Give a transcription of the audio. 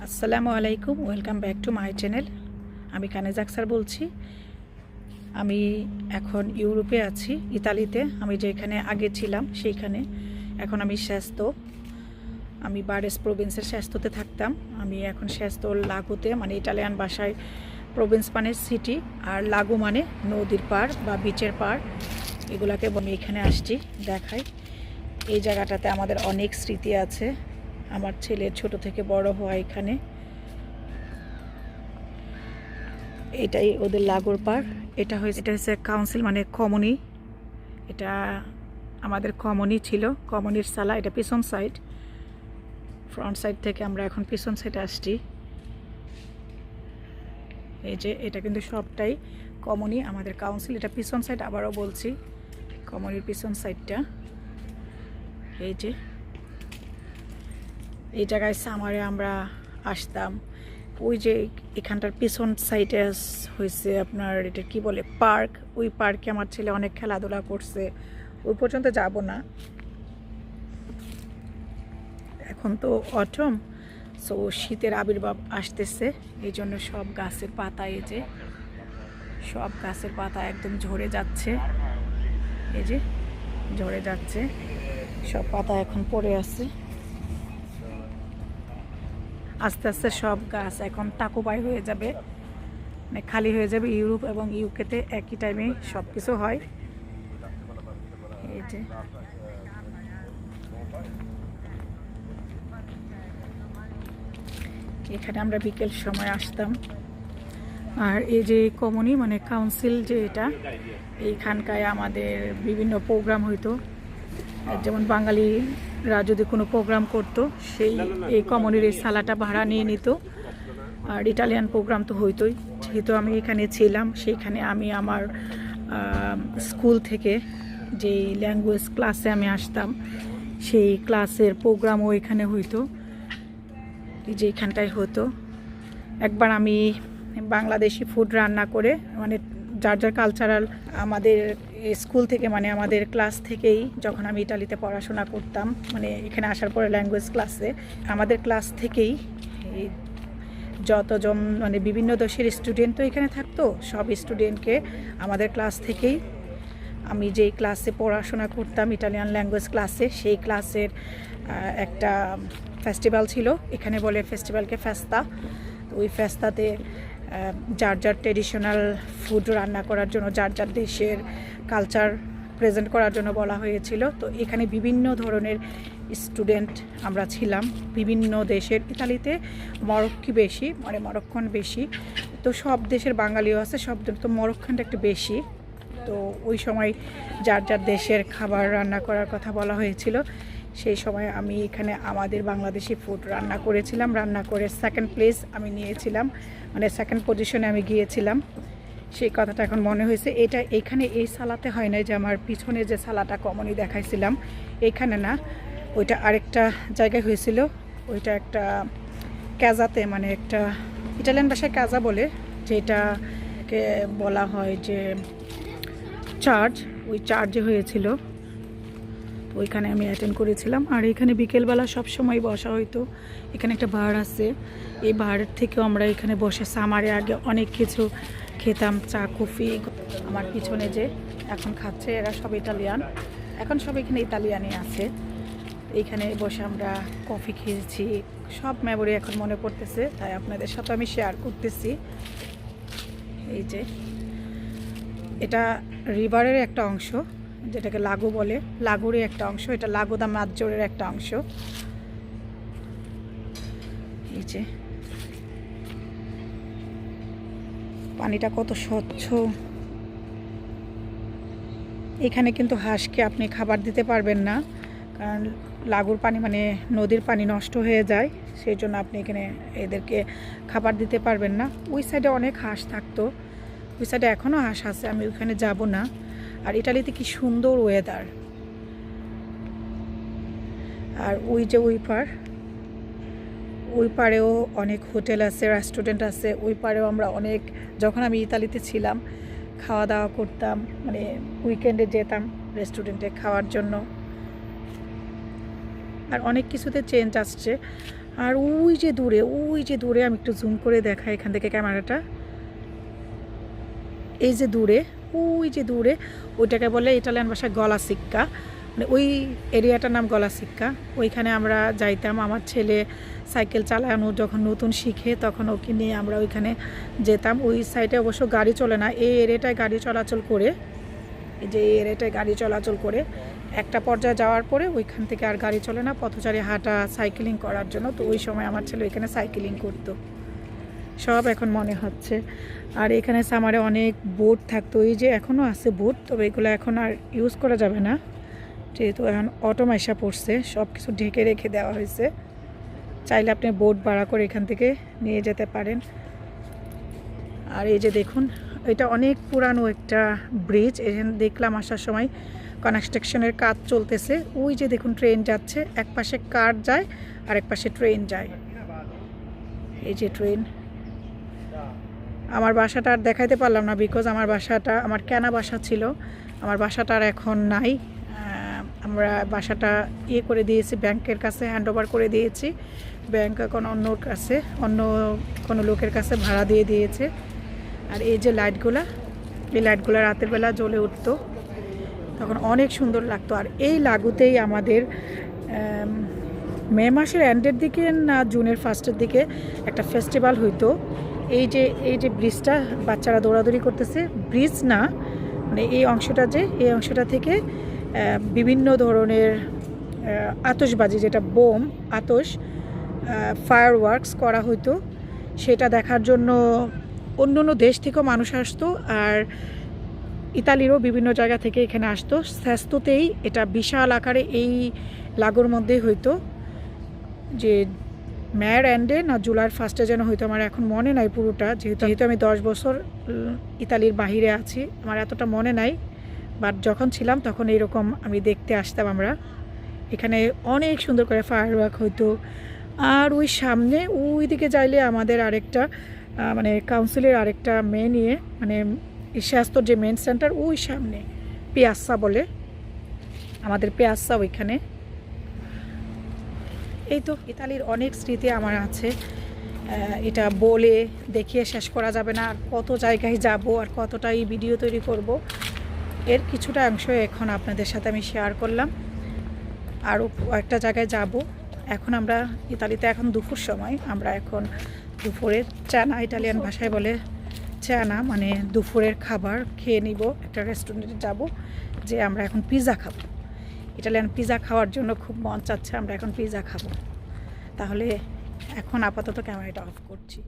আসসালামু আলাইকুম, welcome back to my channel. আমি কানেজা আক্তার বলছি। আমি এখন ইউরোপে আছি, ইতালিতে। আমি যেখানে আগে ছিলাম সেইখানে। এখন আমি সেস্তো, আমি বারেস প্রভিন্সের সেস্তোতে থাকতাম। আমি এখন সেস্তোর লাগোতে, মানে ইটালিয়ান ভাষায় প্রভিন্স মানে সিটি, আর লাগো মানে নদীর পাড় বা বিচের পাড়। এগুলাকে আমি এখানে আসছি দেখাই। এই জায়গাটাতে আমাদের অনেক স্মৃতি আছে। আমার ছেলের ছোট থেকে বড় হওয়া এখানে। এটাই ওদের লাগোর পার। এটা হচ্ছে কাউন্সিল, মানে কমনি। এটা আমাদের কমনি ছিল, কমনির সালা। এটা পিছন সাইড, ফ্রন্ট সাইড থেকে আমরা এখন পিছন সাইডে আসছি। এই যে এটা কিন্তু সবটাই কমনি, আমাদের কাউন্সিল। এটা পিছন সাইড, আবারও বলছি, কমনির পিছন সাইডটা। এই যে এই জায়গায় সামারে আমরা আসতাম। ওই যে এখানটার পিছন সাইডে হয়েছে আপনার, এটা কি বলে, পার্ক। ওই পার্কে আমার ছেলে অনেক খেলাধুলা করছে। ওই পর্যন্ত যাব না, এখন তো অটম। সো শীতের আবির্ভাব আসতেছে, এই জন্য সব গাছের পাতা, এই যে সব গাছের পাতা একদম ঝরে যাচ্ছে। এই যে ঝরে যাচ্ছে, সব পাতা এখন পড়ে আছে। আস্তে আস্তে সব গাছ এখন টাকুপাই হয়ে যাবে, মানে খালি হয়ে যাবে। ইউরোপ এবং ইউকেতে একই টাইমে সব কিছু হয়। এই যে এখানে আমরা বিকেল সময় আসতাম। আর এই যে কমনি, মানে কাউন্সিল, যে এটা, এইখানকায় আমাদের বিভিন্ন প্রোগ্রাম হইতো। যেমন বাঙালিরা যদি কোনো প্রোগ্রাম করতো, এই কমনির এই সালাটা ভাড়া নিয়ে নিত। আর ইটালিয়ান প্রোগ্রাম তো হইতোই। যেহেতু আমি এখানে ছিলাম, সেইখানে আমি আমার স্কুল থেকে যেই ল্যাঙ্গুয়েজ ক্লাসে আমি আসতাম, সেই ক্লাসের প্রোগ্রামও এখানে হইতো, যে এখানটায় হতো। একবার আমি বাংলাদেশি ফুড রান্না করে, মানে যার যার কালচারাল, আমাদের স্কুল থেকে, মানে আমাদের ক্লাস থেকেই, যখন আমি ইটালিতে পড়াশোনা করতাম, মানে এখানে আসার পরে ল্যাঙ্গুয়েজ ক্লাসে, আমাদের ক্লাস থেকেই যতজন, মানে বিভিন্ন দেশের স্টুডেন্ট তো এখানে থাকতো, সব স্টুডেন্টকে আমাদের ক্লাস থেকেই, আমি যেই ক্লাসে পড়াশোনা করতাম ইটালিয়ান ল্যাঙ্গুয়েজ ক্লাসে, সেই ক্লাসের একটা ফেস্টিভ্যাল ছিল। এখানে বলে ফেস্টিভ্যালকে ফেস্তা। তো ওই ফেস্তাতে যার যার ট্রেডিশনাল ফুড রান্না করার জন্য, যার যার দেশের কালচার প্রেজেন্ট করার জন্য বলা হয়েছিল। তো এখানে বিভিন্ন ধরনের স্টুডেন্ট আমরা ছিলাম, বিভিন্ন দেশের। ইতালিতে মরক্কি বেশি, মানে মরক্কন বেশি। তো সব দেশের বাঙালিও আছে, সব, তো মরক্কানটা একটু বেশি। তো ওই সময় যার যার দেশের খাবার রান্না করার কথা বলা হয়েছিল। সেই সময় আমি এখানে আমাদের বাংলাদেশি ফুড রান্না করেছিলাম। রান্না করে সেকেন্ড প্লেস আমি নিয়েছিলাম, মানে সেকেন্ড পজিশনে আমি গিয়েছিলাম। সেই কথাটা এখন মনে হয়েছে। এটা এইখানে এই সালাতে হয় না, যে আমার পিছনে যে সালাটা কমনই দেখাইছিলাম, এইখানে না, ওইটা আরেকটা জায়গায় হয়েছিল। ওইটা একটা ক্যাজাতে, মানে একটা ইটালিয়ান ভাষায় ক্যাজা বলে, যেটাকে বলা হয় যে চার্চ। ওই চার্চে হয়েছিল, ওইখানে আমি অ্যাটেন্ড করেছিলাম। আর এখানে বিকেলবেলা সব সময় বসা হইতো। এখানে একটা বার আছে, এই বারের থেকেও আমরা এখানে বসে সামারে আগে অনেক কিছু খেতাম, চা কফি। আমার পিছনে যে এখন খাচ্ছে, এরা সব ইটালিয়ান, এখন সব এখানে ইতালিয়ানই আছে। এইখানে বসে আমরা কফি খেয়েছি, সব মেমোরি এখন মনে পড়তেছে, তাই আপনাদের সাথে আমি শেয়ার করতেছি। এই যে এটা রিভারের একটা অংশ, যেটাকে লাগো বলে, লাগোরই একটা অংশ। এটা লাগো দা মাজ্জোরের একটা অংশ। এই যে পানিটা কত স্বচ্ছ। এখানে কিন্তু হাঁসকে আপনি খাবার দিতে পারবেন না, কারণ লাগোর পানি, মানে নদীর পানি নষ্ট হয়ে যায়। সেই জন্য আপনি এখানে এদেরকে খাবার দিতে পারবেন না। ওই সাইডে অনেক হাঁস থাকতো, ওই সাইডে এখনও হাঁস আছে, আমি ওইখানে যাব না। আর ইটালিতে কি সুন্দর ওয়েদার। আর ওই যে ওই পারেও অনেক হোটেল আছে, রেস্টুরেন্ট আছে। ওই পারেও আমরা অনেক, যখন আমি ইতালিতে ছিলাম, খাওয়া দাওয়া করতাম, মানে উইকেন্ডে যেতাম রেস্টুরেন্টে খাওয়ার জন্য। আর অনেক কিছুতে চেঞ্জ আসছে। আর ওই যে দূরে আমি একটু জুম করে দেখাই এখান থেকে ক্যামেরাটা, এই যে দূরে ওইটাকে বলে ইটালিয়ান ভাষায় গলা সিক্কা, মানে ওই এরিয়াটার নাম গলা সিক্কা। ওইখানে আমরা যাইতাম, আমার ছেলে সাইকেল চালানো যখন নতুন শিখে তখন ওকে নিয়ে আমরা ওইখানে যেতাম। ওই সাইডে অবশ্য গাড়ি চলে না, এই এরিয়াটায় গাড়ি চলাচল করে, এই যে এই এরিয়াটায় গাড়ি চলাচল করে একটা পর্যায়ে যাওয়ার পরে ওইখান থেকে আর গাড়ি চলে না, পথচারী হাঁটা সাইকেলিং করার জন্য। তো ওই সময় আমার ছেলে ওইখানে সাইকেলিং করতো, সব এখন মনে হচ্ছে। আর এখানে সামারে অনেক বোট থাকতো, এই যে এখনও আছে বোট, তবে এগুলো এখন আর ইউজ করা যাবে না যেহেতু এখন অটোমাইশা পড়ছে, সব কিছু ঢেকে রেখে দেওয়া হয়েছে। চাইলে আপনি বোট ভাড়া করে এখান থেকে নিয়ে যেতে পারেন। আর এই যে দেখুন, এটা অনেক পুরানো একটা ব্রিজ, এখানে দেখলাম আসার সময় কনস্ট্রাকশনের কাজ চলতেছে। ওই যে দেখুন ট্রেন যাচ্ছে, এক পাশে কার যায় আর এক পাশে ট্রেন যায়, এই যে ট্রেন। আমার বাসাটা আর দেখাইতে পারলাম না, বিকজ আমার বাসাটা আমার কেনা বাসা ছিল, আমার বাসাটা আর এখন নাই। আমরা বাসাটা করে দিয়েছি, ব্যাংকের কাছে হ্যান্ড ওভার করে দিয়েছি। ব্যাংক এখন অন্য কোনো লোকের কাছে ভাড়া দিয়ে দিয়েছে। আর এই যে এই লাইটগুলো রাতের বেলা জ্বলে উঠতো, তখন অনেক সুন্দর লাগতো। আর এই লাগুতেই আমাদের মে মাসের এন্ডের দিকে না জুনের ফার্স্টের দিকে একটা ফেস্টিভ্যাল হইতো। এই যে ব্রিজটা বাচ্চারা দৌড়াদৌড়ি করতেছে, ব্রিজ না মানে এই অংশটা থেকে বিভিন্ন ধরনের আতশবাজি, যেটা বোম ফায়ার ওয়ার্কস করা হইতো, সেটা দেখার জন্য অন্য দেশ থেকেও মানুষ আসতো। আর ইতালিরও বিভিন্ন জায়গা থেকে এখানে আসতো। সেস্তোতেই এটা বিশাল আকারে এই লাগুর মধ্যেই হইতো, যে মের এন্ডে না জুলাইয়ের ফার্স্টে যেন হয়তো, আমার এখন মনে নাই পুরোটা, যেহেতু আমি 10 বছর ইতালির বাহিরে আছি, আমার এতটা মনে নাই। বাট যখন ছিলাম তখন এইরকম আমি দেখতে আসতাম। আমরা এখানে অনেক সুন্দর করে ফায়ার ওয়ার্ক হইতো। আর ওই সামনে ওই দিকে যাইলে আমাদের আরেকটা মানে কাউন্সিলের আরেকটা মানে স্বাস্থ্যর যে মেন সেন্টার, ওই সামনে পিয়াসা বলে আমাদের পিয়াসা, ওইখানে। এই তো ইতালির অনেক স্মৃতি আমার আছে, এটা বলে দেখিয়ে শেষ করা যাবে না। আর কত জায়গায় যাব আর কতটাই ভিডিও তৈরি করব, এর কিছুটা অংশ এখন আপনাদের সাথে আমি শেয়ার করলাম। আরও একটা জায়গায় যাব। এখন আমরা ইতালিতে এখন দুপুর সময়, আমরা এখন দুপুরের চানা, ইটালিয়ান ভাষায় বলে চানা, মানে দুপুরের খাবার খেয়ে নিব। একটা রেস্টুরেন্টে যাব, যে আমরা এখন পিৎজা খাবো। ইটালিয়ান পিৎজা খাওয়ার জন্য খুব মন চাচ্ছে, আমরা এখন পিৎজা খাবো। তাহলে এখন আপাতত ক্যামেরাটা অফ করছি।